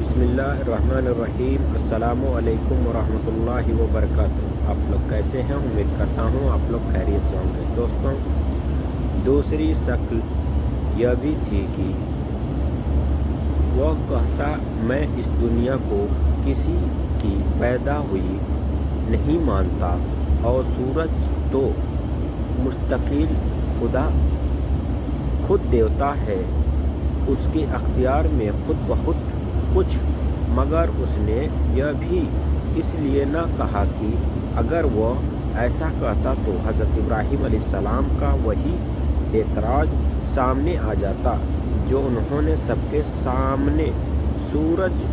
بسم اللہ الرحمن الرحیم۔ السلام علیکم ورحمۃ اللہ وبرکاتہ۔ آپ لوگ کیسے ہیں؟ امید کرتا ہوں آپ لوگ خیریت سے ہوں گے۔ دوستوں، دوسری شکل یہ بھی تھی کہ وہ کہتا میں اس دنیا کو کسی کی پیدا ہوئی نہیں مانتا، اور سورج تو مستقل خدا خود دیوتا ہے، اس کے اختیار میں خود بخود کچھ، مگر اس نے یہ بھی اس لیے نہ کہا کہ اگر وہ ایسا کہتا تو حضرت ابراہیم علیہ السلام کا وہی اعتراض سامنے آ جاتا جو انہوں نے سب کے سامنے سورج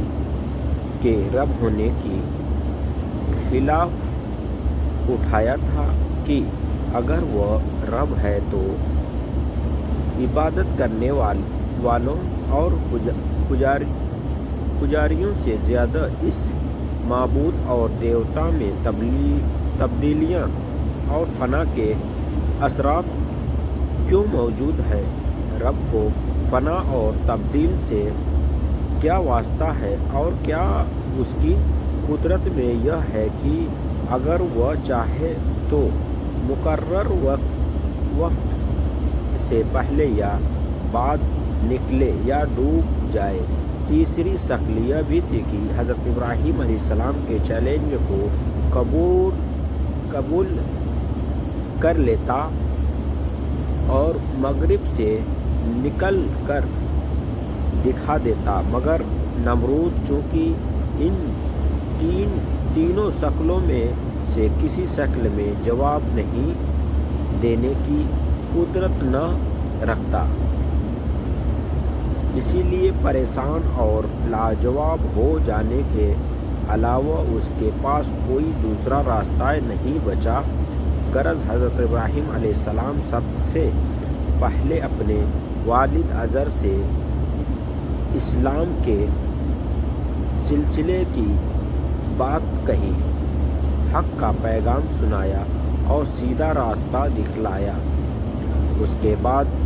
کے رب ہونے کی خلاف اٹھایا تھا کہ اگر وہ رب ہے تو عبادت کرنے والوں اور پجاریوں سے زیادہ اس معبود اور دیوتا میں تبدیلیاں اور فنا کے اثرات کیوں موجود ہیں؟ رب کو فنا اور تبدیل سے کیا واسطہ ہے، اور کیا اس کی قدرت میں یہ ہے کہ اگر وہ چاہے تو مقرر وقت سے پہلے یا بعد نکلے یا ڈوب جائے؟ تیسری شکل یہ بھی تھی کہ حضرت ابراہیم علیہ السلام کے چیلنج کو قبول کر لیتا اور مغرب سے نکل کر دکھا دیتا، مگر نمرود چونکہ ان تینوں شکلوں میں سے کسی شکل میں جواب نہیں دینے کی قدرت نہ رکھتا، اسی لیے پریشان اور لاجواب ہو جانے کے علاوہ اس کے پاس کوئی دوسرا راستہ نہیں بچا۔ غرض حضرت ابراہیم علیہ السلام سب سے پہلے اپنے والد ازر سے اسلام کے سلسلے کی بات کہی، حق کا پیغام سنایا اور سیدھا راستہ دکھلایا۔ اس کے بعد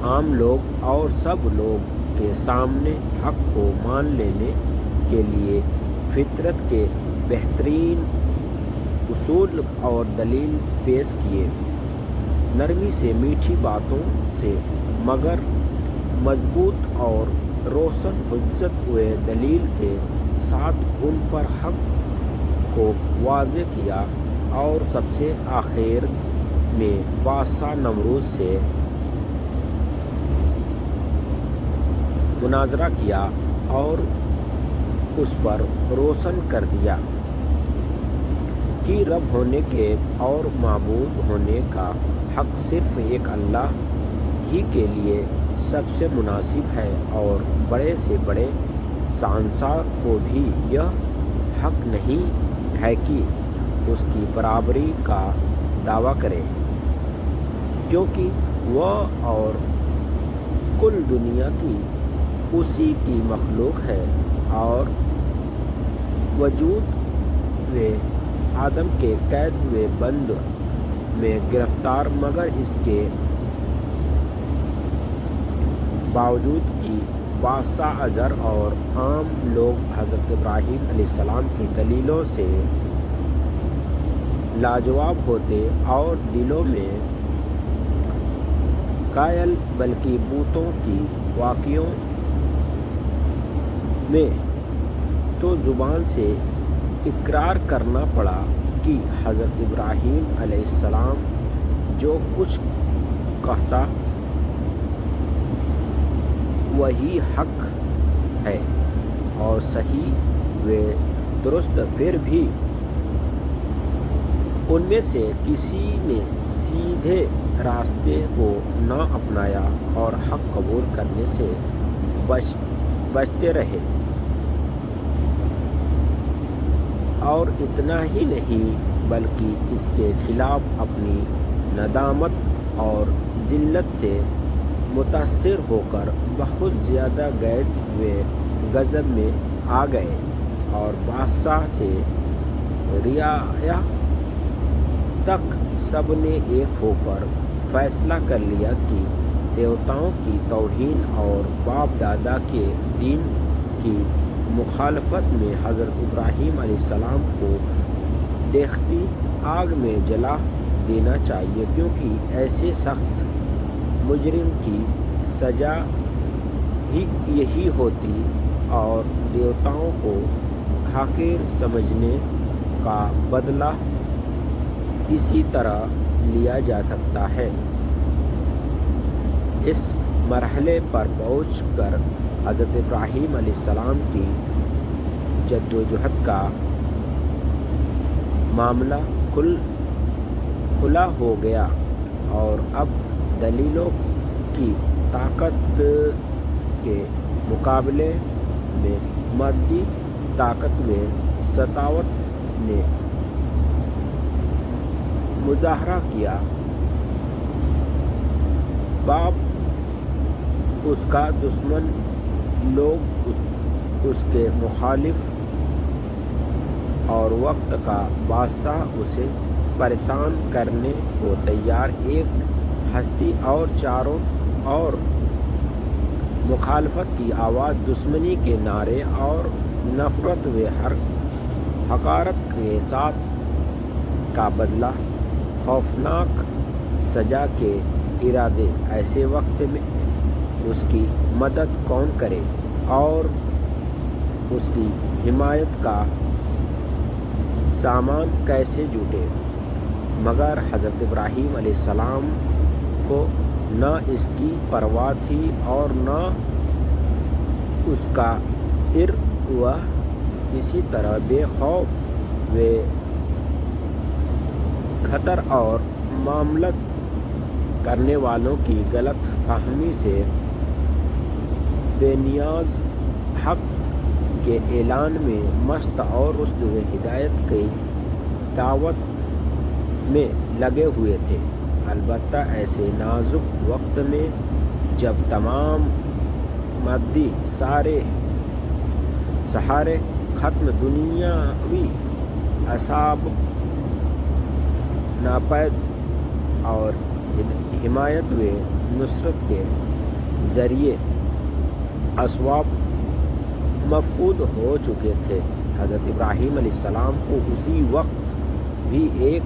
عام لوگ اور سب لوگ کے سامنے حق کو مان لینے کے لیے فطرت کے بہترین اصول اور دلیل پیش کیے۔ نرمی سے میٹھی باتوں سے مگر مضبوط اور روشن حجت و دلیل کے ساتھ ان پر حق کو واضح کیا، اور سب سے آخر میں بادشاہ نمرود سے مناظرہ کیا اور اس پر روشن کر دیا کہ رب ہونے کے اور معبود ہونے کا حق صرف ایک اللہ ہی کے لیے سب سے مناسب ہے، اور بڑے سے بڑے شہنشاہ کو بھی یہ حق نہیں ہے کہ اس کی برابری کا دعویٰ کرے، کیونکہ وہ اور کل دنیا کی اسی کی مخلوق ہے، اور وجود و آدم کے قید و بند میں گرفتار، مگر اس کے باوجود کہ بادشاہ ازر اور عام لوگ حضرت ابراہیم علیہ السلام کی دلیلوں سے لاجواب ہوتے اور دلوں میں قائل بلکہ بتوں کی واقعوں میں تو زبان سے اقرار کرنا پڑا کہ حضرت ابراہیم علیہ السلام جو کچھ کہتا وہی حق ہے اور صحیح و درست، پھر بھی ان میں سے کسی نے سیدھے راستے کو نہ اپنایا اور حق قبول کرنے سے بچتے رہے۔ اور اتنا ہی نہیں بلکہ اس کے خلاف اپنی ندامت اور ذلت سے متاثر ہو کر بہت زیادہ غیظ و غضب میں آ گئے، اور بادشاہ سے رعایا تک سب نے ایک ہو کر فیصلہ کر لیا کہ دیوتاؤں کی توہین اور باپ دادا کے دین کی مخالفت میں حضرت ابراہیم علیہ السلام کو دیکھتی آگ میں جلا دینا چاہیے، کیونکہ ایسے سخت مجرم کی سزا ہی یہی ہوتی اور دیوتاؤں کو حقیر سمجھنے کا بدلہ اسی طرح لیا جا سکتا ہے۔ اس مرحلے پر پہنچ کر حضرت ابراہیم علیہ السلام کی جدوجہد کا معاملہ کھلا ہو گیا اور اب دلیلوں کی طاقت کے مقابلے میں مادی طاقت میں سطاوت نے مظاہرہ کیا۔ باپ اس کا دشمن، لوگ اس کے مخالف اور وقت کا بادشاہ اسے پریشان کرنے کو تیار، ایک ہستی اور چاروں اور مخالفت کی آواز، دشمنی کے نعرے اور نفرت و حقارت کے ساتھ کا بدلہ، خوفناک سزا کے ارادے۔ ایسے وقت میں اس کی مدد کون کرے اور اس کی حمایت کا سامان کیسے جوٹے؟ مگر حضرت ابراہیم علیہ السلام کو نہ اس کی پرواہ تھی اور نہ اس کا وہ اسی طرح بے خوف و خطر اور معاملت کرنے والوں کی غلط فہمی سے بے نیاز حق کے اعلان میں مست اور رشد و ہدایت کی دعوت میں لگے ہوئے تھے۔ البتہ ایسے نازک وقت میں جب تمام مادی سہارے ختم، دنیاوی اسباب ناپید اور حمایت و نصرت کے ذریعے اسباب مفقود ہو چکے تھے، حضرت ابراہیم علیہ السلام کو اسی وقت بھی ایک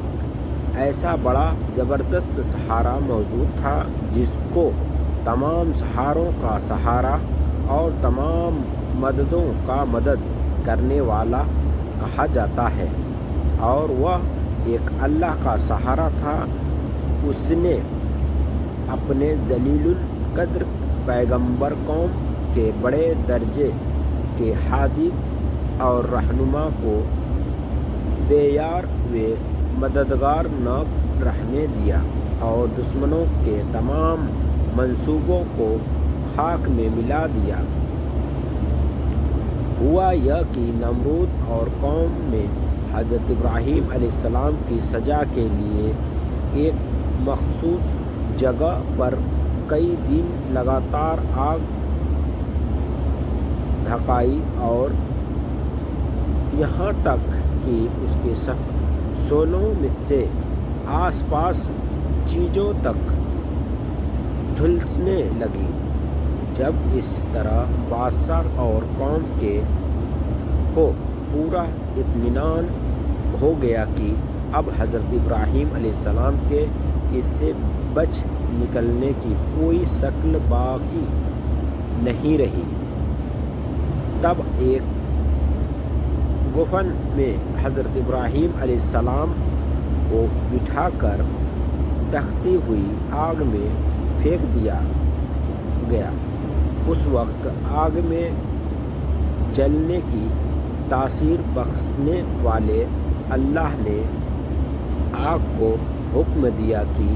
ایسا بڑا زبردست سہارا موجود تھا جس کو تمام سہاروں کا سہارا اور تمام مددوں کا مدد کرنے والا کہا جاتا ہے، اور وہ ایک اللہ کا سہارا تھا۔ اس نے اپنے ذلیل القدر پیغمبر، قوم کے بڑے درجے کے ہادی اور رہنما کو بے یار و مددگار نہ رہنے دیا اور دشمنوں کے تمام منصوبوں کو خاک میں ملا دیا۔ ہوا یہ کہ نمرود اور قوم نے حضرت ابراہیم علیہ السلام کی سزا کے لیے ایک مخصوص جگہ پر کئی دن لگاتار آگ دھکائی اور یہاں تک کہ اس کے شعلوں سے آس پاس چیزوں تک جھلسنے لگی۔ جب اس طرح بادشاہ اور قوم کو پورا اطمینان ہو گیا کہ اب حضرت ابراہیم علیہ السلام کے اس سے بچ نکلنے کی کوئی شکل باقی نہیں رہی، تب ایک گپھن میں حضرت ابراہیم علیہ السلام کو بٹھا کر دھکتی ہوئی آگ میں پھینک دیا گیا۔ اس وقت آگ میں جلنے کی تاثیر بخشنے والے اللہ نے آگ کو حکم دیا کہ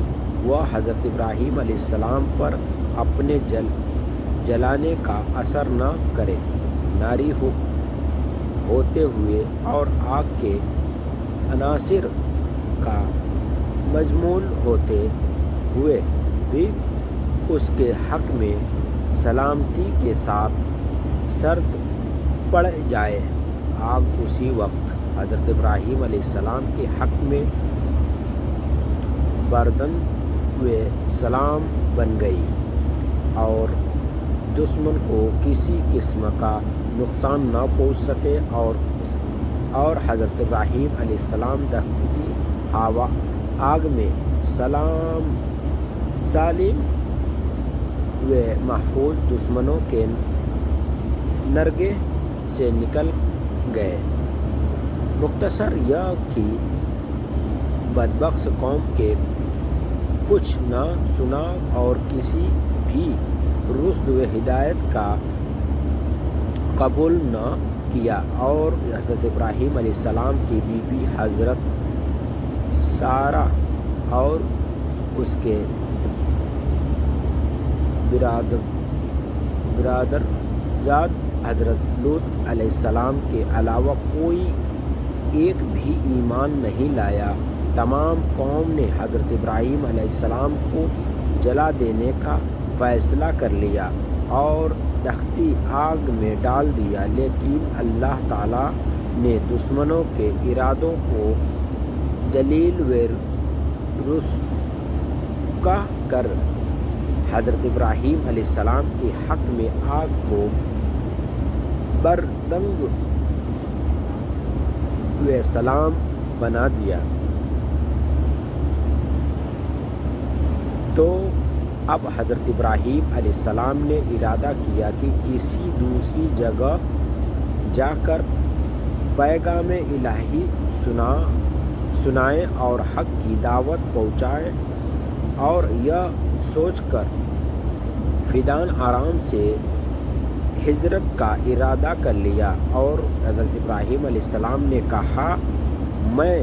وہ حضرت ابراہیم علیہ السلام پر اپنے جلانے کا اثر نہ کرے۔ ناری ہوتے ہوئے اور آگ کے عناصر کا مجموع ہوتے ہوئے بھی اس کے حق میں سلامتی کے ساتھ شرط پڑ جائے۔ آگ اسی وقت حضرت ابراہیم علیہ السلام کے حق میں بردن و سلام بن گئی اور دشمن کو کسی قسم کا نقصان نہ پہنچ سکے اور حضرت ابراہیم علیہ السلام دھکتی آگ میں سالم و محفوظ دشمنوں کے نرگے سے نکل گئے۔ مختصر یہ کہ بدبخت قوم کے کچھ نہ سنا اور کسی بھی رشد و ہدایت کا قبول نہ کیا، اور حضرت ابراہیم علیہ السلام کی بیوی حضرت سارہ اور اس کے برادرزاد حضرت لوط علیہ السلام کے علاوہ کوئی ایک بھی ایمان نہیں لایا۔ تمام قوم نے حضرت ابراہیم علیہ السلام کو جلا دینے کا فیصلہ کر لیا اور دھکتی آگ میں ڈال دیا، لیکن اللہ تعالیٰ نے دشمنوں کے ارادوں کو ذلیل و رسوا کر حضرت ابراہیم علیہ السلام کے حق میں آگ کو بردنگ و سلام بنا دیا۔ تو اب حضرت ابراہیم علیہ السلام نے ارادہ کیا کہ کسی دوسری جگہ جا کر پیغام الہی سنائیں اور حق کی دعوت پہنچائیں، اور یہ سوچ کر فدان آرام سے ہجرت کا ارادہ کر لیا۔ اور حضرت ابراہیم علیہ السلام نے کہا، میں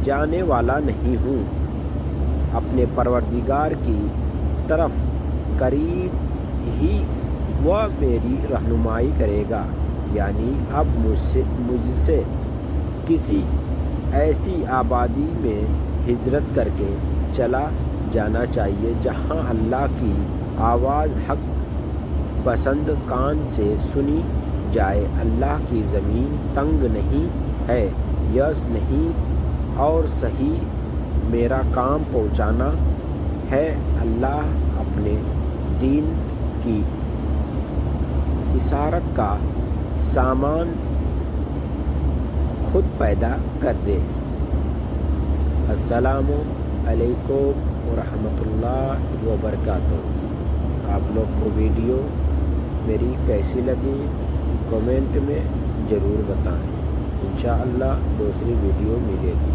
جانے والا نہیں ہوں، اپنے پروردگار کی طرف قریب ہی وہ میری رہنمائی کرے گا، یعنی اب مجھ سے کسی ایسی آبادی میں ہجرت کر کے چلا جانا چاہیے جہاں اللہ کی آواز حق پسند کان سے سنی جائے۔ اللہ کی زمین تنگ نہیں ہے، یس نہیں، اور صحیح میرا کام پہنچانا ہے۔ اللہ اپنے دین کی اشارت کا سامان خود پیدا کر دے۔ السلام علیکم ورحمۃ اللہ وبرکاتہ۔ آپ لوگ کو ویڈیو میری کیسی لگی کمنٹ میں ضرور بتائیں۔ انشاءاللہ دوسری ویڈیو ملے گی۔